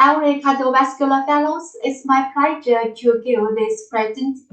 Our cardiovascular fellows, it's my pleasure to give this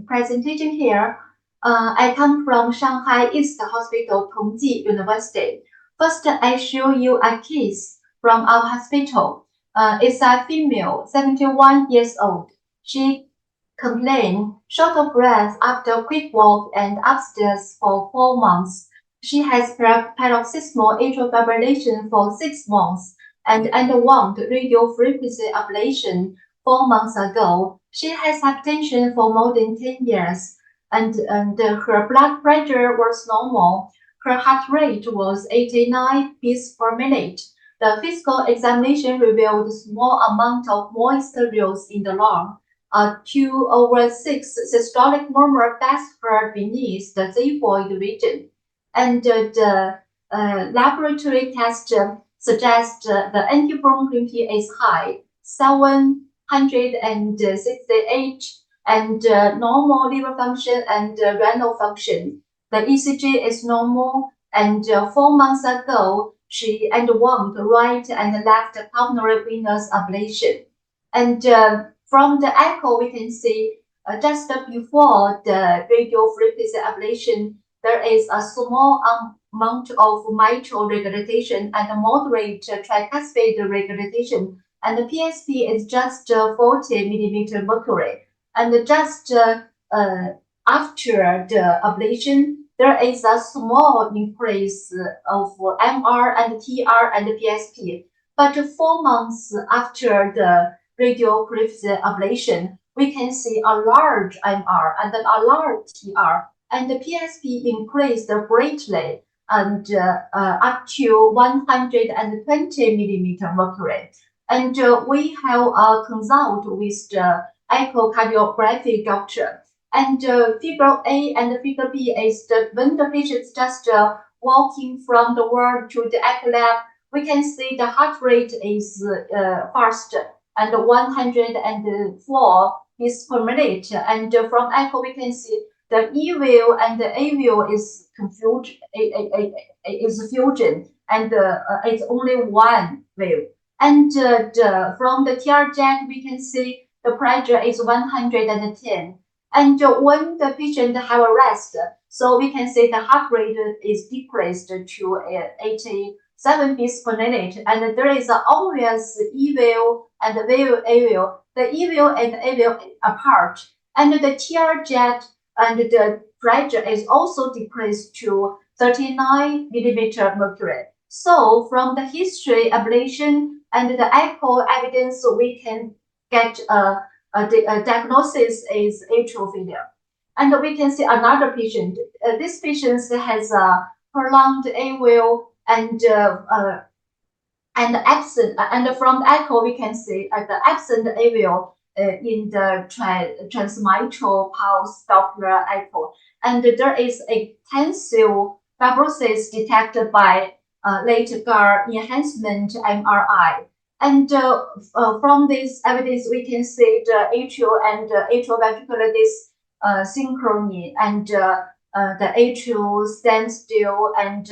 presentation here. I come from Shanghai East Hospital, Tongji University. First, I show you a case from our hospital. It's a female, 71 years old. She complained short of breath after quick walk and upstairs for 4 months. She has paroxysmal atrial fibrillation for 6 months and underwent radiofrequency ablation 4 months ago. She has hypertension for more than 10 years, and her blood pressure was normal. Her heart rate was 89 beats per minute. The physical examination revealed a small amount of moisture in the lung. 2/6 systolic murmur best heard beneath the xiphoid region. And the laboratory test suggests the anti-bronchial is high, 768, and normal liver function and renal function. The ECG is normal, and 4 months ago, she underwent right and left pulmonary venous ablation. And from the echo, we can see just before the radiofrequency ablation, there is a small amount of mitral regurgitation and a moderate tricuspid regurgitation, and the PSP is just 40 millimeter mercury. And just after the ablation, there is a small increase of MR and TR and PSP. But 4 months after the radiofrequency ablation, we can see a large MR and a large TR, and the PSP increased greatly and up to 120 millimeter mercury. And we have a consult with the echocardiography doctor. And figure A and figure B is when the patient is just walking from the ward to the echo lab, we can see the heart rate is fast and 104 beats per minute. And from echo, we can see the E wave and the A wave is fusion, and it's only one wave. And from the TR jet, we can see the pressure is 110. And when the patient have a rest, so we can say the heart rate is decreased to 87 beats per minute, and there is an obvious E wave and the wave A wave. The E wave and A wave apart, and the TR jet and the pressure is also decreased to 39 millimeter mercury. So from the history, ablation, and the echo evidence, we can get a diagnosis is atrial failure. And we can see another patient. This patient has a prolonged AVL and absent. And from the echo, we can see the absent AVL in the transmitral pulse Doppler echo. And there is a tensile fibrosis detected by late GAR enhancement MRI. And from this evidence, we can see the atrial and atrioventricular synchrony, and the atrial standstill and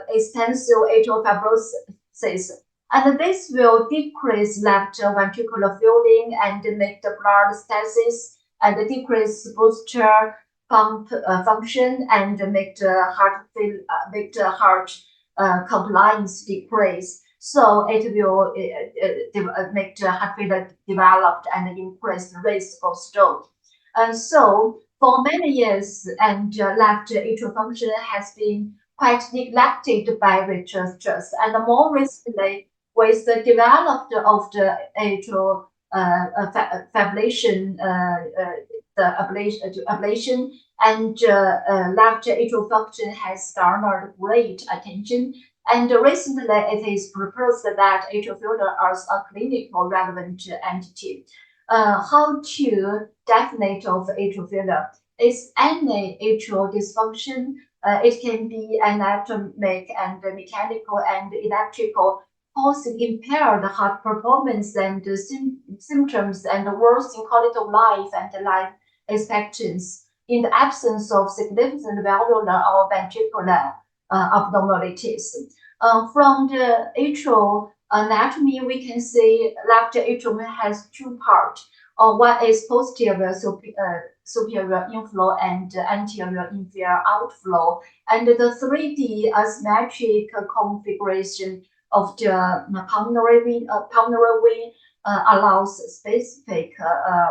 extensive atrial fibrosis. And this will decrease left ventricular filling and make the blood stasis, and decrease booster pump function, and make the heart compliance decrease. So it will make the heart failure developed and increase the risk of stroke. And so for many years, and left atrial function has been quite neglected by researchers, and more recently, with the development of the atrial fibrillation, the ablation, and left atrial function has garnered great attention. And recently, it is proposed that atrial failure is a clinical relevant entity. How to define of atrial failure? Is any atrial dysfunction. It can be anatomic and mechanical and electrical, causing impaired heart performance and symptoms and worsening quality of life and life expectancy in the absence of significant valvular or ventricular abnormalities. From the atrial anatomy, we can see left atrium has two parts. One is posterior superior inflow and anterior inferior outflow, and the 3D asymmetric configuration of the pulmonary vein allows specific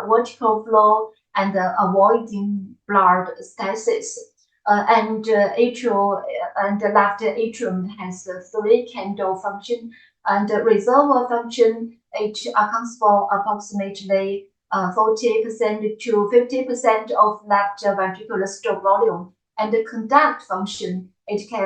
vertical flow and avoiding blood stasis. And atrial and the left atrium has three candle function, and the reservoir function, it accounts for approximately 40% to 50% of left ventricular stroke volume, and the conduct function, it can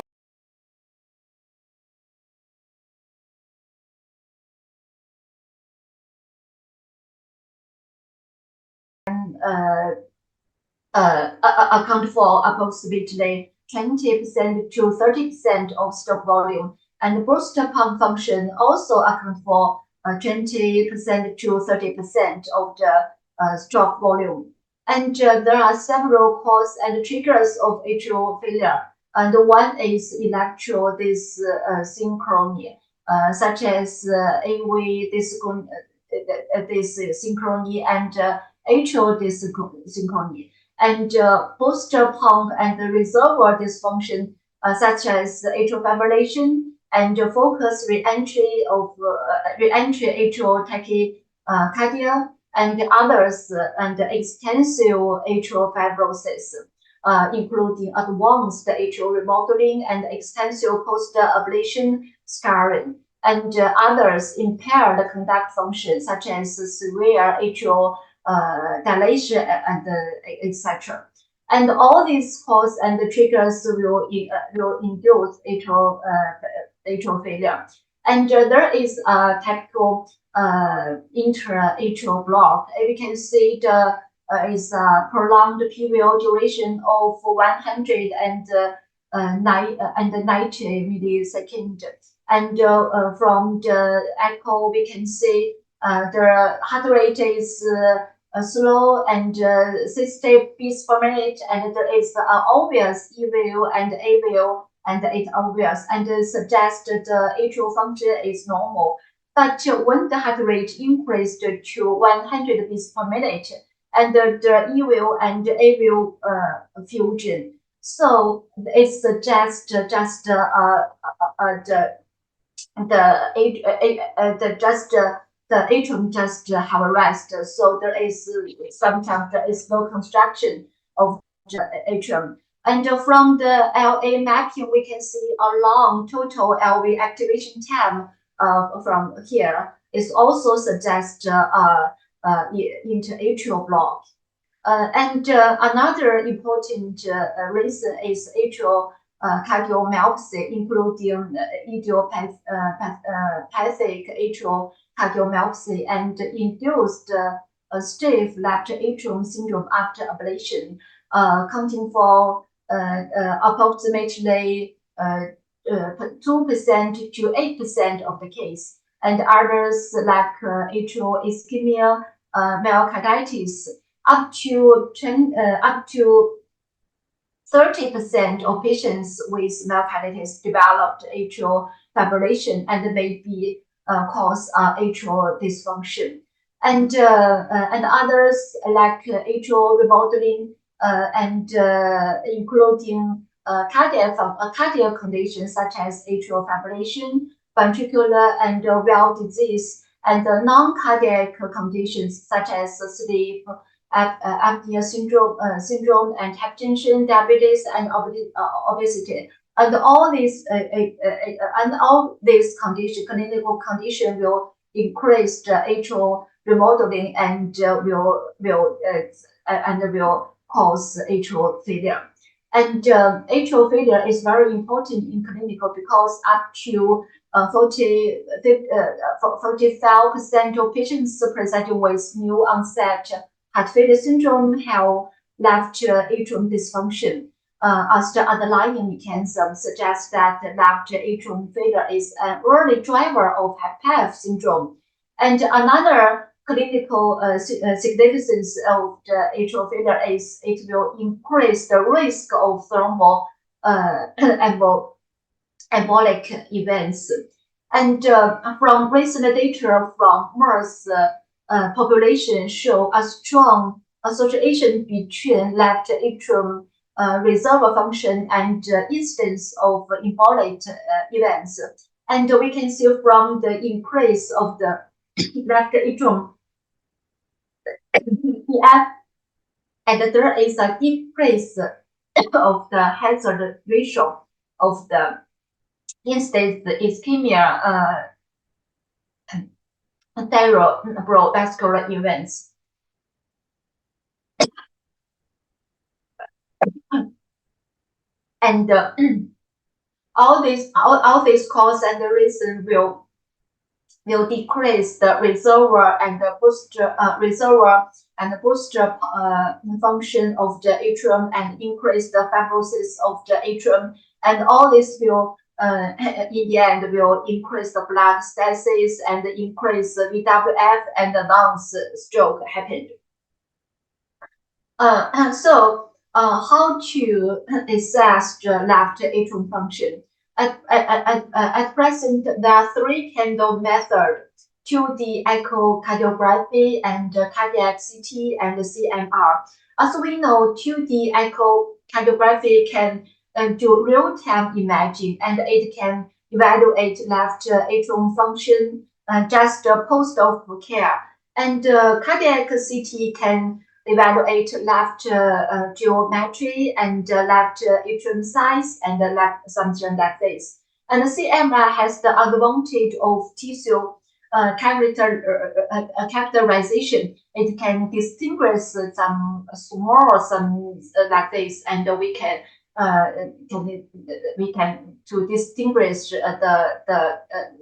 account for approximately 20% to 30% of stroke volume, and booster pump function also account for 20% to 30% of the stroke volume. And there are several causes and triggers of atrial failure. And one is electro dyssynchrony, such as AV dyssynchrony and atrial dyssynchrony, and booster pump and reservoir dysfunction, such as atrial fibrillation and focus reentry atrial tachycardia, and others, and extensive atrial fibrosis, including advanced atrial remodeling and extensive post-ablation scarring, and others impair the conduct function, such as severe atrial dilation and etc. And all these causes and the triggers will induce atrial failure. And there is a typical intra-atrial block. We can see the is a prolonged PVO duration of 190 milliseconds. And from the echo, we can see the heart rate is slow and 60 beats per minute, and there is obvious E value and A value, and it's obvious, and suggests the atrial function is normal. But when the heart rate increased to 100 beats per minute, and the E value and A value fusion, so it suggests just the atrium just have a rest, so there is sometimes there is no construction of the atrium. And from the LA mapping, we can see a long total LV activation time from here. It also suggests interatrial block. And another important reason is atrial cardiomyopathy, including idiopathic atrial cardiomyopathy and induced stiff left atrium syndrome after ablation, accounting for approximately 2% to 8% of the case. And others like atrial ischemia, myocarditis, up to 30% of patients with myocarditis developed atrial fibrillation and may be cause atrial dysfunction. And others like atrial remodeling and including cardiac conditions such as atrial fibrillation, ventricular and valve disease, and non-cardiac conditions such as sleep apnea syndrome, and hypertension, diabetes, and obesity. And all these clinical condition will increase the atrial remodeling and will cause atrial failure. And atrial failure is very important in clinical because up to 45% of patients presenting with new onset heart failure syndrome have left atrium dysfunction. As the underlying mechanism suggests that left atrium failure is an early driver of HFpEF syndrome. And another clinical significance of the atrial failure is it will increase the risk of thromboembolic events. And from recent data from MERS population show a strong association between left atrium reservoir function and instance of involved events. And we can see from the increase of the left atrium EF, and there is a decrease of the hazard ratio of the instance ischemia cerebrovascular events. And all these cause and the reason will decrease the reservoir and the booster function of the atrium and increase the fibrosis of the atrium, and all this will in the end will increase the blood stasis and increase the VWF and the lungs stroke happened. So how to assess the left atrium function? At present, there are three candle methods: 2D echocardiography and cardiac CT and CMR. As we know, 2D echocardiography can do real-time imaging, and it can evaluate left atrium function just post-op care. And cardiac CT can evaluate left geometry and left atrium size and left something like this. And the CMR has the advantage of tissue characterization. It can distinguish some small, some like this, and we can to distinguish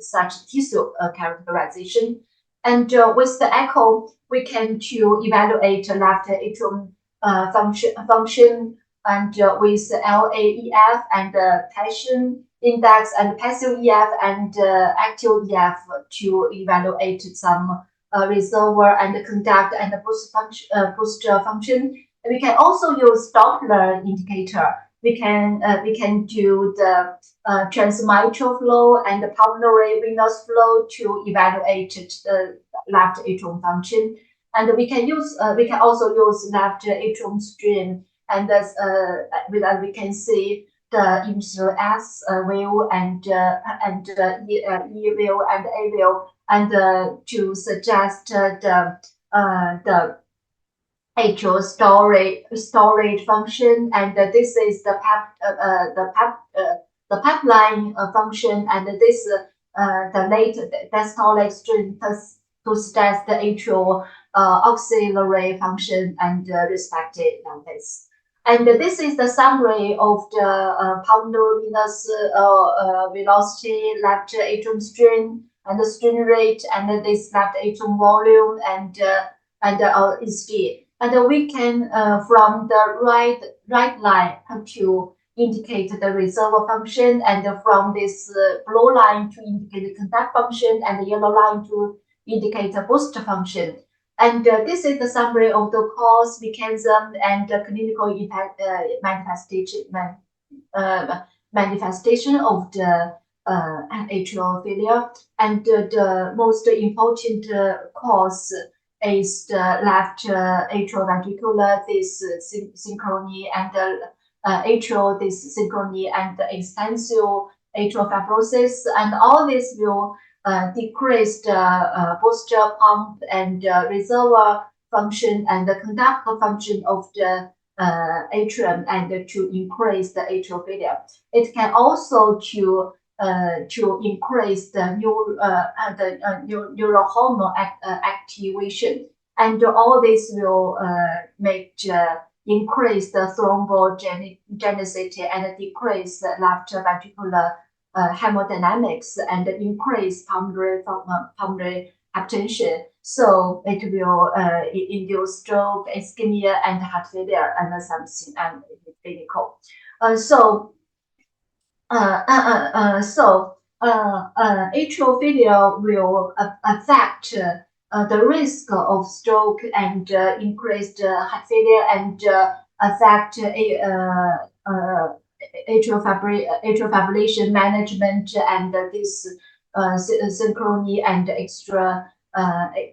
such tissue characterization. And with the echo, we can to evaluate left atrium function, and with LAEF and passion index and passive EF and active EF to evaluate some reservoir and conduct and booster function. We can also use Doppler indicator. We can do the transmitral flow and the pulmonary venous flow to evaluate the left atrium function. And we can also use left atrium strain, and we can see the initial S wave and E wave and A wave, and to suggest the atrial storage function, and this is the pipeline function, and this the late diastolic strain to suggest the atrial auxiliary function and respected like this. And this is the summary of the pulmonary venous velocity, left atrium strain, and the strain rate, and this left atrium volume, and ECG. And we can from the right line to indicate the reservoir function, and from this blue line to indicate the conduct function, and the yellow line to indicate the booster function. And this is the summary of the cause, mechanism, and clinical manifestation of the atrial failure. And the most important cause is the left atrioventricular dyssynchrony and atrial dyssynchrony and extensive atrial fibrosis, and all this will decrease the booster pump and reservoir function and the conductor function of the atrium, and to increase the atrial failure. It can also to increase the neurohormone activation, and all this will make increase the thrombogenicity and decrease left ventricular hemodynamics and increase pulmonary hypertension. So it will induce stroke, ischemia, and heart failure, and something and clinical. Atrial failure will affect the risk of stroke and increased heart failure, and affect atrial fibrillation management, and this synchrony and extra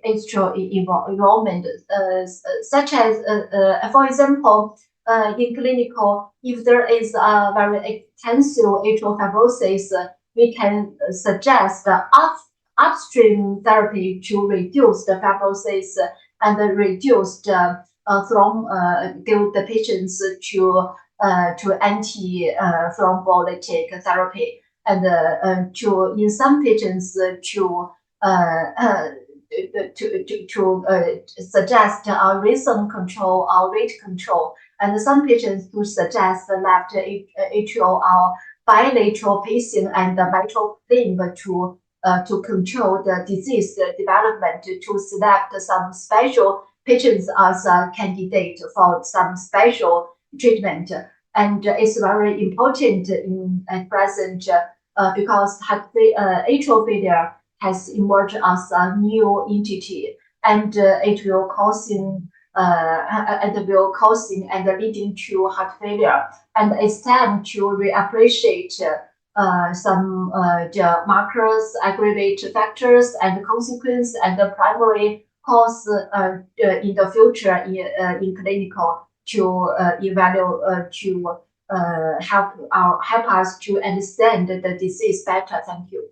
involvement, such as, for example, in clinical, if there is a very extensive atrial fibrosis, we can suggest upstream therapy to reduce the fibrosis and reduce the give the patients to anti therapy, and to in some patients to suggest rhythm control or rate control, and some patients to suggest left atrial or bilateral pacing and mitral limb to control the disease development, to select some special patients as a candidate for some special treatment. And it's very important at present because atrial failure has emerged as a new entity, and it will causing and leading to heart failure. And it's time to reappreciate some the markers, aggregate factors, and consequence, and the primary cause in the future in clinical to evaluate to help us to understand the disease better. Thank you.